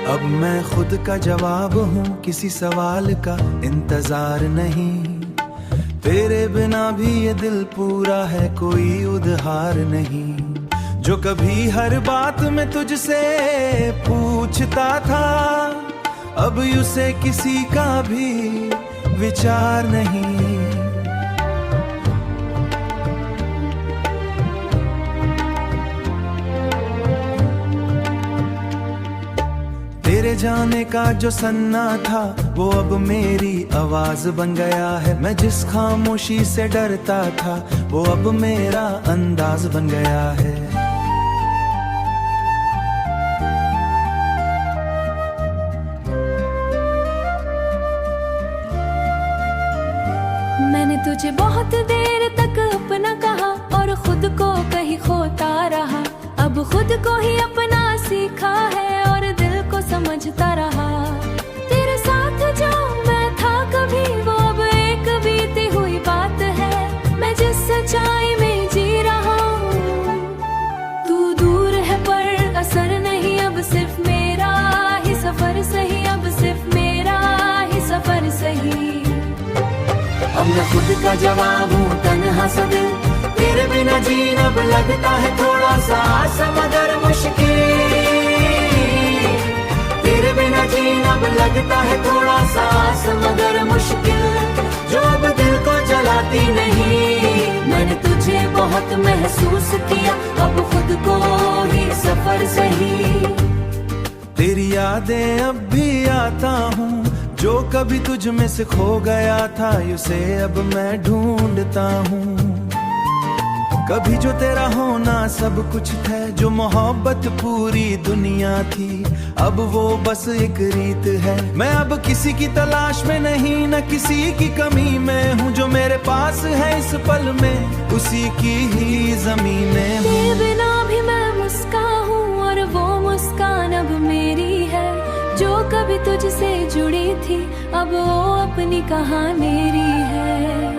अब मैं खुद का जवाब हूँ, किसी सवाल का इंतजार नहीं। तेरे बिना भी ये दिल पूरा है, कोई उधार नहीं। जो कभी हर बात में तुझसे पूछता था, अब उसे किसी का भी विचार नहीं। तेरे जाने का जो सन्ना था, वो अब मेरी आवाज बन गया है। मैं जिस खामोशी से डरता था, वो अब मेरा अंदाज बन गया है। मैंने तुझे बहुत देर तक अपना कहा और खुद को कहीं खोता रहा। अब खुद को ही अपना सीखा है और दिल को समझता रहा। तेरे साथ जो मैं था कभी, वो अब एक बीती हुई बात है। मैं जिस सच्चाई में जी रहा हूँ, तू दूर है पर असर नहीं। अब सिर्फ मेरा ही सफर सही, अब सिर्फ मेरा ही सफर सही। अब मैं खुद का जवाब हूँ, तन्हा सा दिल। तेरे बिना जीना अब लगता है थोड़ा सा आसान मगर मुश्किल। तेरे बिना जीना अब लगता है थोड़ा सा आसान मगर मुश्किल। जो अब दिल को जलाती नहीं, मैंने तुझे बहुत महसूस किया। अब खुद को ही सफर सही। तेरी यादें अब भी आता हूँ, जो कभी तुझ में से खो गया था, उसे अब मैं ढूंढता हूँ। कभी जो तेरा होना सब कुछ था, जो मोहब्बत पूरी दुनिया थी, अब वो बस एक रीत है। मैं अब किसी की तलाश में नहीं, न किसी की कमी में हूँ। जो मेरे पास है इस पल में, उसी की ही ज़मीनें हूँ। तेरे बिना भी मैं मुस्कान हूँ और वो मुस्कान अब मेरी है। जो कभी तुझसे जुड़ी थी, अब वो अपनी कहानी मेरी है।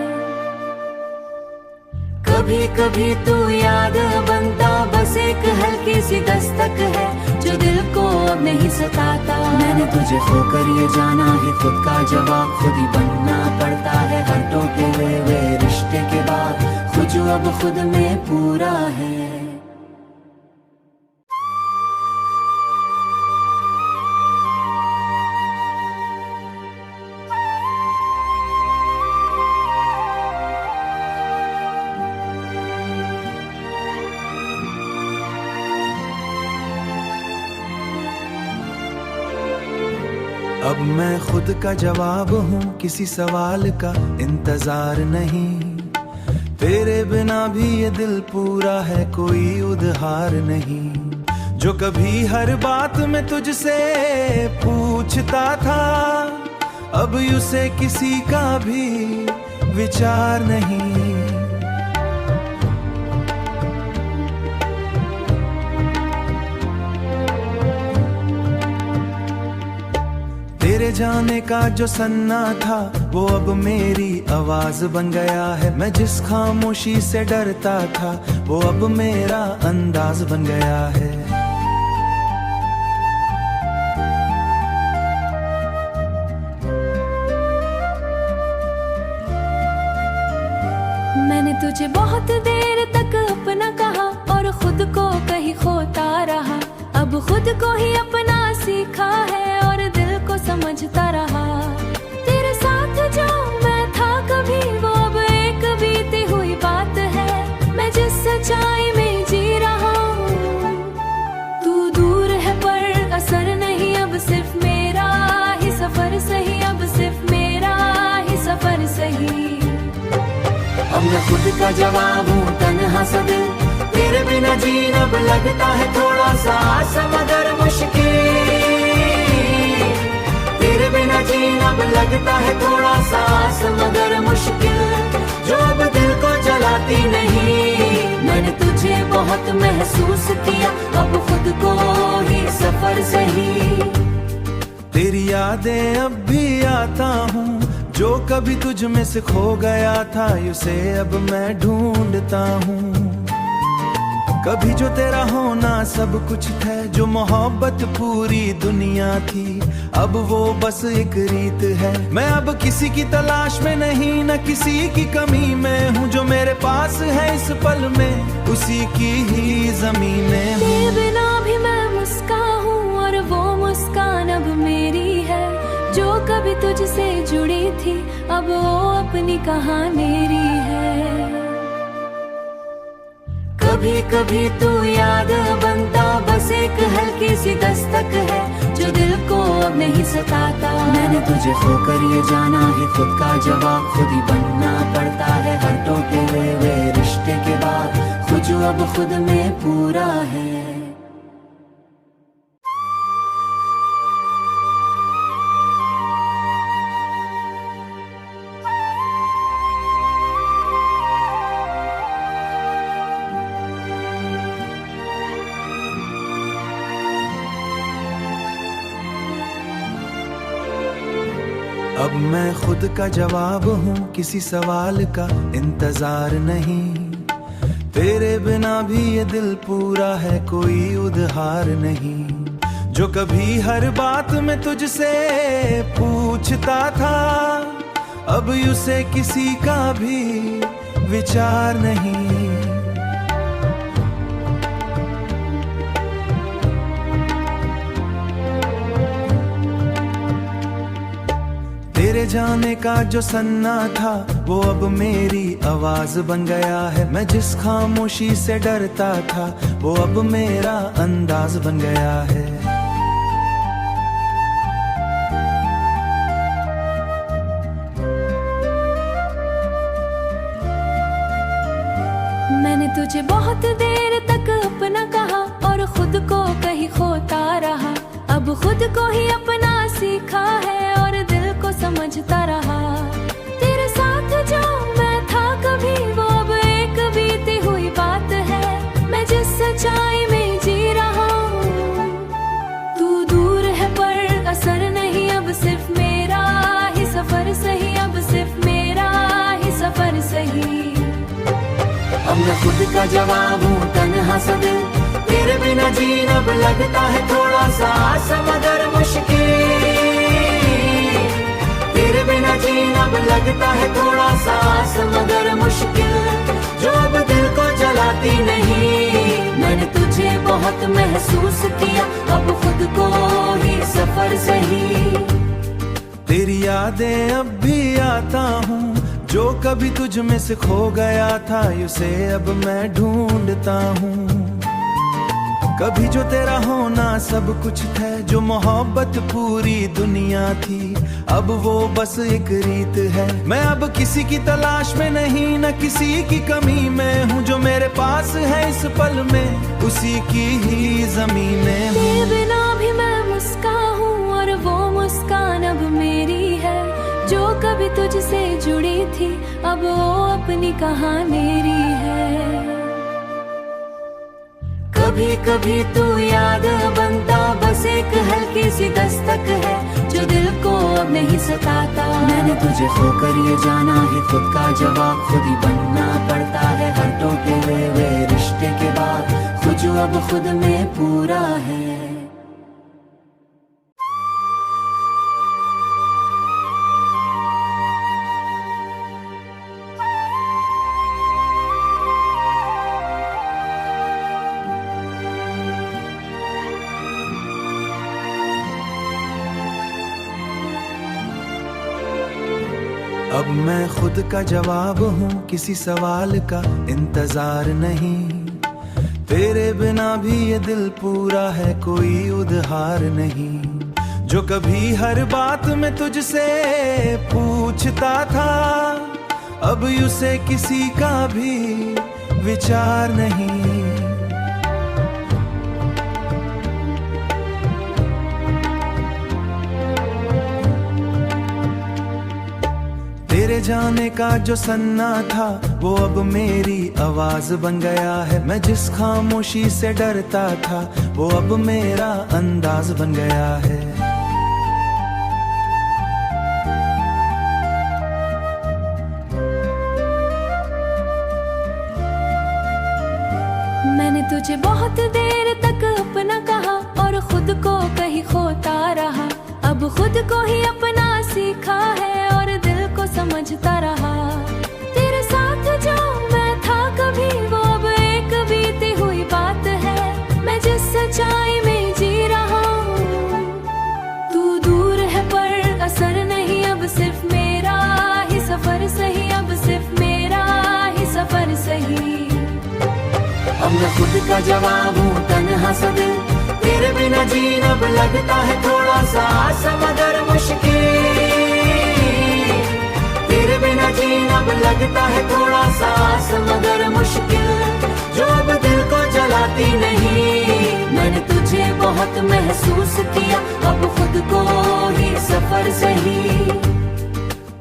कभी कभी तू याद बनता, बस एक हल्की सी दस्तक है जो दिल को अब नहीं सताता। मैंने तुझे खोकर ये जाना ही खुद का जवाब खुद ही बनना पड़ता है। हर टूटे हुए रिश्ते के बाद खुद जो अब खुद में पूरा है। अब मैं खुद का जवाब हूँ, किसी सवाल का इंतजार नहीं। तेरे बिना भी ये दिल पूरा है, कोई उधार नहीं। जो कभी हर बात में तुझसे पूछता था, अब उसे किसी का भी विचार नहीं। तेरे जाने का जो सन्ना था, वो अब मेरी आवाज बन गया है। मैं जिस खामोशी से डरता था, वो अब मेरा अंदाज बन गया है। मैंने तुझे बहुत देर तक अपना कहा और खुद को कहीं खोता रहा। अब खुद को ही अपना सीखा है और दिल को समझता रहा। तेरे साथ जो मैं था कभी, वो अब एक बीती हुई बात है। मैं जिस सच्चाई में जी रहा हूँ, तू दूर है पर असर नहीं। अब सिर्फ मेरा ही सफर सही, अब सिर्फ मेरा ही सफर सही। अब मैं खुद का जवाब हूँ, तन्हा सा दिल। तेरे बिना जीना अब लगता है थोड़ा सा आसान मगर मुश्किल। तेरे बिना जीना अब लगता है थोड़ा सा आसान मगर मुश्किल। जो अब दिल को जलाती नहीं, मैंने तुझे बहुत महसूस किया। अब खुद को ही सफर सही। तेरी यादें अब भी आता हूँ, जो कभी तुझ में से खो गया था, उसे अब मैं ढूंढता हूँ। कभी जो तेरा होना सब कुछ था, जो मोहब्बत पूरी दुनिया थी, अब वो बस एक रीत है। मैं अब किसी की तलाश में नहीं, न किसी की कमी में हूँ। जो मेरे पास है इस पल में, उसी की ही ज़मीनें हूँ। तेरे बिना भी मैं मुस्कान हूँ और वो मुस्कान अब मेरी है। जो कभी तुझसे जुड़ी थी, अब वो अपनी कहानी है। कभी कभी तू याद बनता, बस एक हल्की सी दस्तक है जो दिल को अब नहीं सताता। मैंने तुझे खोकर ये जाना है, खुद का जवाब खुद ही बनना पड़ता है। हर टूटे हुए रिश्ते के बाद खुद जो अब खुद में पूरा है। अब मैं खुद का जवाब हूँ, किसी सवाल का इंतजार नहीं। तेरे बिना भी ये दिल पूरा है, कोई उधार नहीं। जो कभी हर बात में तुझसे पूछता था, अब उसे किसी का भी विचार नहीं। तेरे जाने का जो सन्ना था, वो अब मेरी आवाज बन गया है। मैं जिस खामोशी से डरता था, वो अब मेरा अंदाज बन गया है। मैंने तुझे बहुत देर तक अपना कहा और खुद को कहीं खोता रहा। अब खुद को ही अपना सीखा है और दिल को समझता रहा। तेरे साथ जो मैं था कभी, वो अब एक बीती हुई बात है। मैं जिस सच्चाई में जी रहा हूँ, तू दूर है पर असर नहीं। अब सिर्फ मेरा ही सफर सही, अब सिर्फ मेरा ही सफर सही। अब मैं खुद का जवाब हूँ, तन्हा सा दिल। तेरे बिना जीना अब लगता है थोड़ा सा आसान मगर मुश्किल। तेरे बिना जीना अब लगता है थोड़ा सा आसान मगर मुश्किल। जो अब दिल को जलाती नहीं, मैंने तुझे बहुत महसूस किया। अब खुद को ही सफर सही। तेरी यादें अब भी आता हूँ, जो कभी तुझ में से खो गया था, उसे अब मैं ढूंढता हूँ। कभी जो तेरा होना सब कुछ था, जो मोहब्बत पूरी दुनिया थी, अब वो बस एक रीत है। मैं अब किसी की तलाश में नहीं, न किसी की कमी में हूँ। जो मेरे पास है इस पल में, उसी की ही ज़मीनें हूँ। तेरे बिना भी मैं मुस्कान हूँ और वो मुस्कान अब मेरी है। जो कभी तुझसे जुड़ी थी, अब वो अपनी कहानी है। कभी कभी तू याद बनता, बस एक हल्की सी दस्तक है जो दिल को अब नहीं सताता। मैंने तुझे खोकर ये जाना है, खुद का जवाब खुद ही बनना पड़ता है। हर टूटे हुए रिश्ते के बाद खुद जो अब खुद में पूरा है। अब मैं खुद का जवाब हूँ, किसी सवाल का इंतजार नहीं। तेरे बिना भी ये दिल पूरा है, कोई उधार नहीं। जो कभी हर बात में तुझसे पूछता था, अब उसे किसी का भी विचार नहीं। तेरे जाने का जो सन्ना था, वो अब मेरी आवाज बन गया है। मैं जिस खामोशी से डरता था, वो अब मेरा अंदाज बन गया है। मैं मैंने तुझे बहुत देर तक अपना कहा और खुद को कहीं खोता रहा। अब खुद को ही अपना सीखा है और दिल को समझता रहा। तेरे साथ जो मैं था कभी वो अब एक बीती हुई बात है। मैं जिस सच्चाई में जी रहा हूँ तू दूर है पर असर नहीं। अब सिर्फ मेरा ही सफर सही, अब सिर्फ मेरा ही सफर सही। अब मैं खुद का जवाब हूँ तन्हा सा दिल, तेरे बिना जीना अब लगता है थोड़ा सा मगर मुश्किल। तेरे बिना जीना अब लगता है थोड़ा सा मगर मुश्किल, जो अब दिल को जलाती नहीं। मैंने तुझे बहुत महसूस किया, अब खुद को ही सफर सही।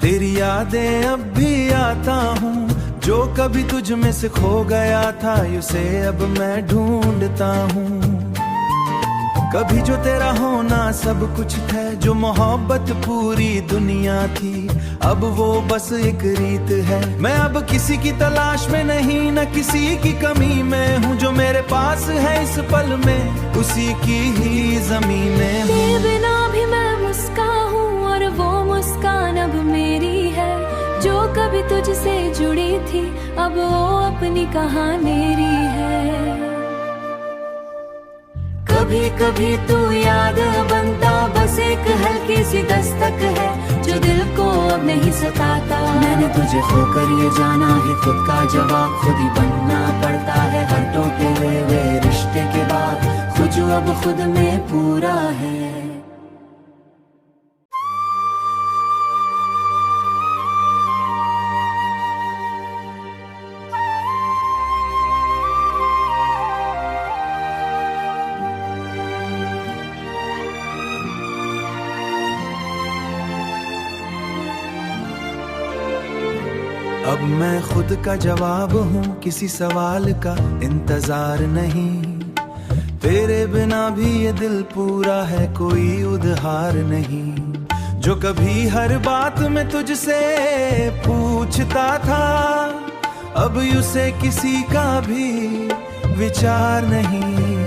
तेरी यादें अब भी आता हूँ, जो कभी तुझ में से खो गया था उसे अब मैं ढूंढता हूँ। कभी जो तेरा होना सब कुछ था, जो मोहब्बत पूरी दुनिया थी, अब वो बस एक रीत है। मैं अब किसी की तलाश में नहीं, न किसी की कमी में हूँ। जो मेरे पास है इस पल में उसी की ही ज़मीं में हूँ। तेरे बिना भी मैं मुस्कान हूँ और वो मुस्कान अब मेरी है। जो कभी तुझसे जुड़ी थी अब वो अपनी कहानी है। कभी कभी तू याद बनता, बस एक हल्की सी दस्तक है जो दिल को अब नहीं सताता। मैंने तुझे खोकर ये जाना है खुद का जवाब खुद ही बनना पड़ता है। हर टूटे हुए रिश्ते के बाद खुद जो अब खुद में पूरा है। अब मैं खुद का जवाब हूँ, किसी सवाल का इंतजार नहीं। तेरे बिना भी ये दिल पूरा है, कोई उधार नहीं। जो कभी हर बात में तुझसे पूछता था, अब उसे किसी का भी विचार नहीं।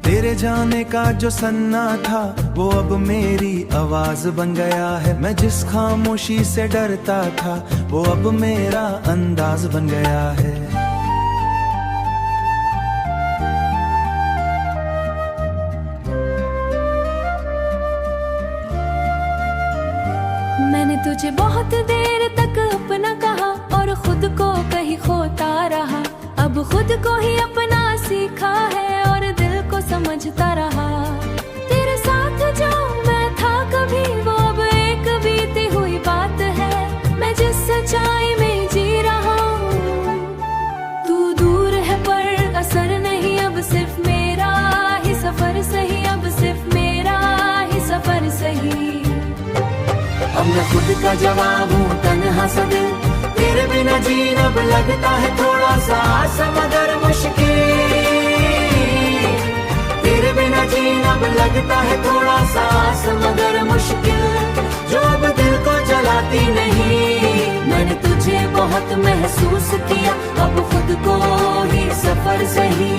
तेरे जाने का जो सन्ना था वो अब मेरी आवाज बन गया है। मैं जिस खामोशी से डरता था वो अब मेरा अंदाज बन गया है। मैंने तुझे बहुत देर तक अपना कहा और खुद को कहीं खोता रहा। अब खुद को ही अपना सीखा है और दिल को समझता रहा। तेरे साथ जो मैं था कभी वो अब एक बीती हुई बात है। मैं जिस सच्चाई में जी रहा हूँ तू दूर है पर असर नहीं। अब सिर्फ मेरा ही सफर सही, अब सिर्फ मेरा ही सफर सही। अब मैं खुद का जवाब हूँ तन्हा सा दिल, तेरे बिना जीना अब लगता है थोड़ा सा मगर मुश्किल। तेरे बिना जीना अब लगता है थोड़ा सा मगर मुश्किल, जो अब दिल को जलाती नहीं। मैंने तुझे बहुत महसूस किया, अब खुद को ही सफर सही।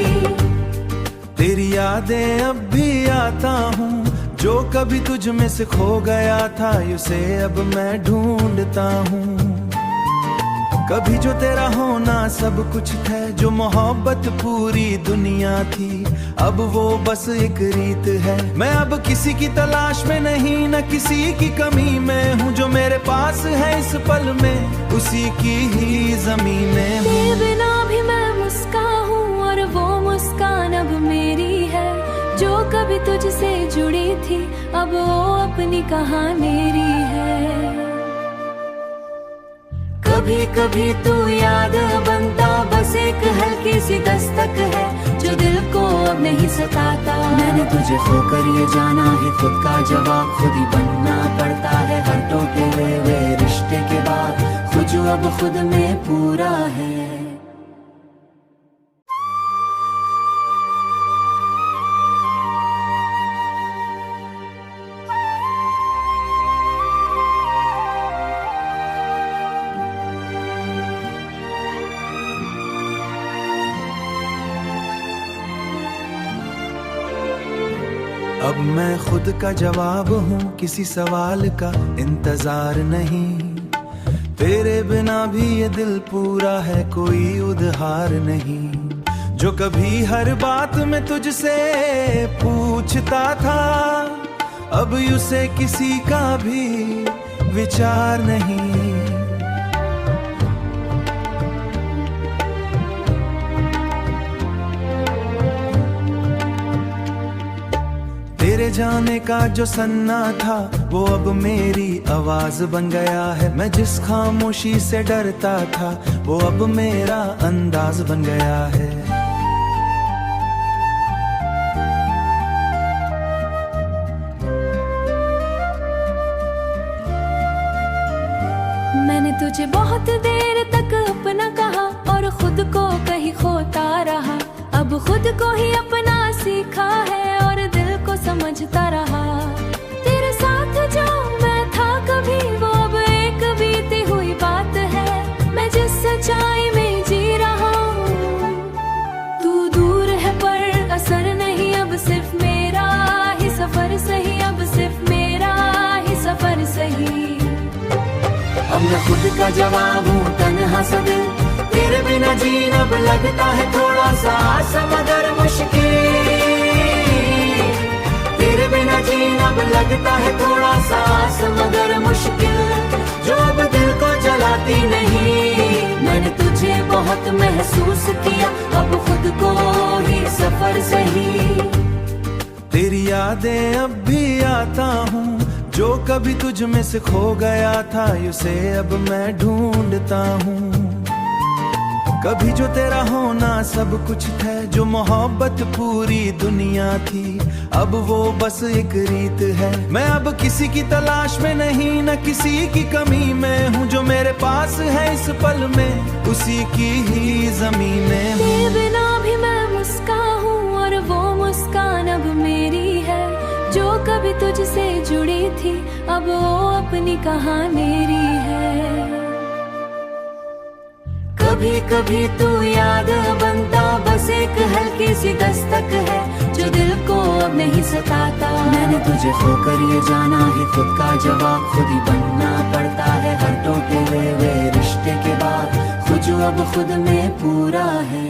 तेरी यादें अब भी आता हूँ, जो कभी तुझ में से खो गया था उसे अब मैं ढूंढता हूँ। कभी जो तेरा होना सब कुछ था, जो मोहब्बत पूरी दुनिया थी, अब वो बस एक रीत है। मैं अब किसी की तलाश में नहीं, न किसी की कमी में हूँ। जो मेरे पास है इस पल में उसी की ही ज़मीं में हूँ। तेरे बिना भी मैं मुस्कान हूँ और वो मुस्कान अब मेरी है। जो कभी तुझसे जुड़ी थी अब वो अपनी कहानी है। कभी कभी तू याद बनता, बस एक हल्की सी दस्तक है जो दिल को अब नहीं सताता। मैंने तुझे खोकर ये जाना है खुद का जवाब खुद ही बनना पड़ता है। हर टूटे हुए रिश्ते के बाद खुद जो अब खुद में पूरा है। मैं खुद का जवाब हूँ, किसी सवाल का इंतजार नहीं। तेरे बिना भी ये दिल पूरा है, कोई उधार नहीं। जो कभी हर बात में तुझसे पूछता था, अब उसे किसी का भी विचार नहीं। तेरे जाने का जो सन्ना था, वो अब मेरी आवाज बन गया है। मैं जिस खामोशी से डरता था, वो अब मेरा अंदाज बन गया है। मैंने तुझे बहुत देर तक अपना कहा और खुद को कहीं खोता रहा। अब खुद को ही अपना सीखा है और दिल को समझता रहा। तेरे साथ जो मैं था कभी, वो अब एक बीती हुई बात है। मैं जिस सच्चाई में जी रहा हूँ, तू दूर है पर असर नहीं। अब सिर्फ मेरा ही सफर सही, अब सिर्फ मेरा ही सफर सही। अब मैं खुद का जवाब हूँ, तन्हा सा दिल। तेरे बिना जीना अब लगता है थोड़ा सा मगर मुश्किल। तेरे बिना जीना अब लगता है थोड़ा सा मगर मुश्किल। जो अब दिल को जलाती नहीं, मैंने तुझे बहुत महसूस किया। अब खुद को ही सफर सही। तेरी यादें अब भी आता हूँ, जो कभी तुझ में से खो गया था, उसे अब मैं ढूंढता हूँ। कभी जो तेरा होना सब कुछ था, जो मोहब्बत पूरी दुनिया थी, अब वो बस एक रीत है। मैं अब किसी की तलाश में नहीं, न किसी की कमी में हूँ। जो मेरे पास है इस पल में, उसी की ही ज़मीनें हूँ। तेरे बिना भी मैं मुस्कान हूँ और वो मुस्कान अब मेरी है। जो कभी तुझसे जुड़ी थी, अब वो अपनी कहाँ मेरी है। कभी कभी तू याद बनता, बस एक हल्की सी दस्तक है, जो दिल को अब नहीं सताता। मैंने तुझे खोकर ये जाना है, खुद का जवाब खुद ही बनना पड़ता है। हर टूटे हुए रिश्ते के बाद खुद जो अब खुद में पूरा है।